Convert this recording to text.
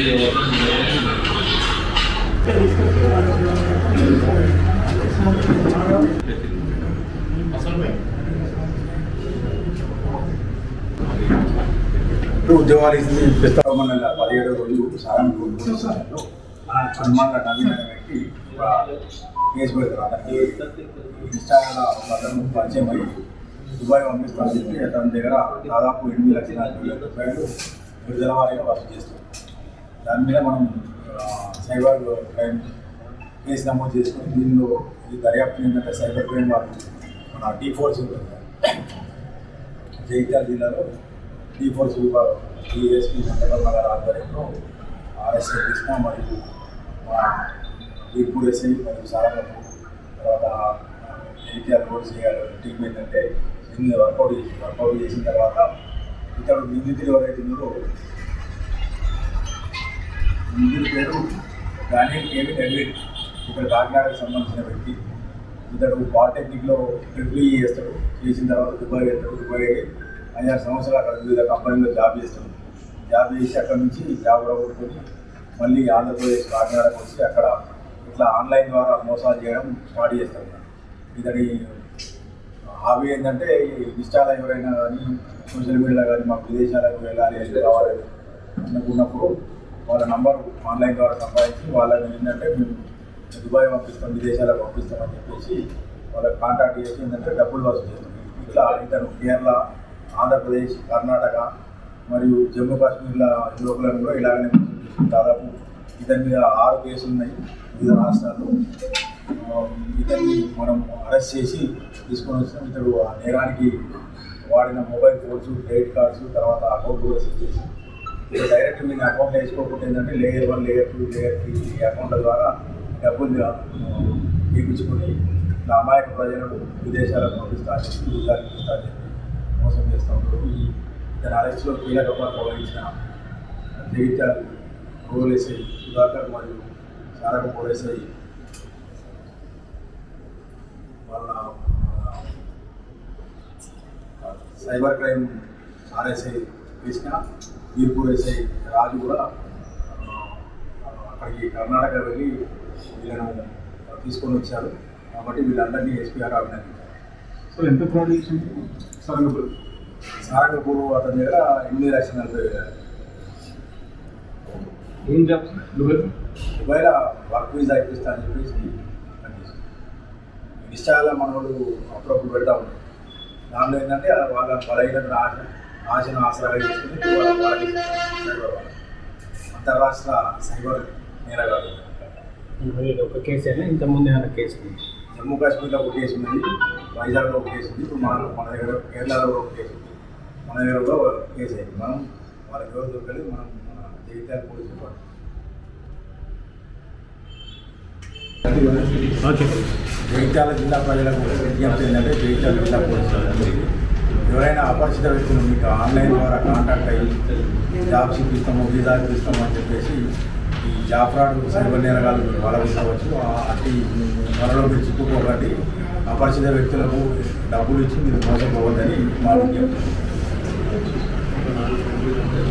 ఉద్యోగాలు ఇస్తుంది ప్రస్తావన 17వ రోజు సారంగపూర్ స్థానంలో హనుమాన్ల నవీన వ్యక్తి కేసు పెడతారు. అతనికి ఇన్స్టాగ్రామ్లో అతను పరిచయం అయ్యి దుబాయ్ పంపిస్తామని చెప్పి అతని దగ్గర దాదాపు 8,40,000 విడుదల వారీగా వసూలు చేస్తాం. దాని మీద మనం సైబర్ క్రైమ్ కేసు నమోదు చేసుకొని దీనిలో ఈ దర్యాప్తు ఏంటంటే సైబర్ క్రైమ్ వాళ్ళు మన టీ4 జగిత్యాల జిల్లాలో టీ4 విభాగం డిఎస్పీ మండలం నగర్ ఆధ్వర్యంలో ఆర్ఎస్ఐ కృష్ణ మరియు వీర్పూర్ ఎస్ఐ మరియు సారంగపూర్ తర్వాత జగిత్యాల రోడ్ చేయాలి టీం ఏంటంటే దీన్ని వర్కౌట్ చేసిన తర్వాత ఇతడు నిందితులు ఎవరైతే ఉన్నారో నిందితుడి పేరు డానియల్ కేవిన్ ఎడ్విన్. ఇక్కడ కాకినాడకు సంబంధించిన వ్యక్తి. ఇతడు పాలిటెక్నిక్లో ట్రిపుల్ చేస్తాడు. చేసిన తర్వాత దుబాయ్ వెళ్తాడు. దుబాయ్ 5-6 సంవత్సరాలు అక్కడ వివిధ కంపెనీలో జాబ్ చేస్తాడు. జాబ్ చేసి అక్కడ నుంచి జాబ్ రాబట్టుకొని మళ్ళీ ఆంధ్రప్రదేశ్ కాకినాడకు వచ్చి అక్కడ ఇట్లా ఆన్లైన్ ద్వారా మోసాలు చేయడం స్టార్ట్ చేస్తాడు. ఇతని హాబీ ఏంటంటే ఇన్స్టాలో ఎవరైనా కానీ సోషల్ మీడియాలో కానీ మాకు విదేశాలకు వెళ్ళాలి కావాలని అనుకున్నప్పుడు వాళ్ళ నంబర్ ఆన్లైన్ ద్వారా సంపాదించి వాళ్ళని ఏంటంటే మేము దుబాయ్ పంపిస్తాం, విదేశాలకు పంపిస్తామని చెప్పేసి వాళ్ళకి కాంటాక్ట్ చేసి ఏంటంటే డబ్బులు వసూలు చేస్తాం. ఇట్లా ఇతను కేరళ, ఆంధ్రప్రదేశ్, కర్ణాటక మరియు జమ్మూ కాశ్మీర్ల యువకులను కూడా ఇలాగనే దాదాపు ఇతని మీద 6 కేసులు ఉన్నాయి వివిధ రాష్ట్రాల్లో. ఇతన్ని మనం అరెస్ట్ చేసి తీసుకొని వచ్చినాం. ఇతడు ఆ నేరానికి వాడిన మొబైల్ ఫోన్స్, క్రెడిట్ కార్డ్స్, తర్వాత అకౌంట్ కూడా సెట్ చేసి ఇక డైరెక్ట్ మీరు అకౌంట్లో వేసుకోకపోతే ఏంటంటే లేయర్ 1, లేయర్ 2, లేయర్ 3 ఈ అకౌంట్ల ద్వారా డబ్బులు తీపించుకొని అమాయక ప్రజలను విదేశాలకు పంపిస్తారని చెప్పి ఉద్యోగాలు ఇస్తారని చెప్పి మోసం చేస్తూ ఉంటారు. ఇతని అరెస్టులో కీలక పాత్ర వహించిన జగిత్యాల రూరల్ ఎస్ఐ సుధాకర్ మరియు సారంగపూర్ ఎస్ఐ వాళ్ళ cyber crime RSI Krishna, Veerpur SI Raju కూడా అక్కడికి కర్ణాటక వెళ్ళి వీళ్ళను తీసుకొని వచ్చారు. కాబట్టి వీళ్ళందరినీ ఎస్పీఆర్ అభినందించారు. సో ఎంత ఫ్రాడ్ చేసింది సారంగపూర్ అతని దగ్గర 8,40,000. ఏం జాబ్స్ దుబాయ్లో వర్క్ వీసా ఇప్పిస్తా అని చెప్పేసి పనిచేస్తాం. ఇన్స్టాలో మనోడు అప్పుడప్పుడు పెడతా ఉంటాం. దానిలో ఏంటంటే వాళ్ళ బలహీన ఆశను ఆసరాగా చేసుకుని అంతర్రాష్ట్ర సైబర్ నేరగాడు. ఒక కేసు అయినా ఇంతకుముందు ఏమైనా కేసు జమ్మూ కాశ్మీర్లో ఒక కేసు ఉంది, వైజాగ్లో ఒక కేసు ఉంది, ఇప్పుడు మన దగ్గర కేరళలో ఒక కేసు ఉంది, మన దగ్గర కూడా కేసు అయింది. మనం వాళ్ళకి ఎవరు దొరకలేదు. మనం జగిత్యాల పోలీసులు జగిత్యాల జిల్లా ప్రజలకు విజ్ఞప్తి ఏంటంటే జగిత్యాల జిల్లా పోలీసులు ఎవరైనా అపరిచిత వ్యక్తులు మీకు ఆన్లైన్ ద్వారా కాంటాక్ట్ అయ్యి జాబ్స్ ఇప్పిస్తామో, వీసా ఇప్పిస్తామో అని చెప్పేసి ఈ జాబ్ ఫ్రాడ్ సైబర్ నేరగాలు వలవించవచ్చు. అతి త్వరలో మీరు చిక్కుకోకండి. అపరిచిత వ్యక్తులకు డబ్బులు ఇచ్చి మీరు మోసపోవద్దని మా విజ్ఞప్తి.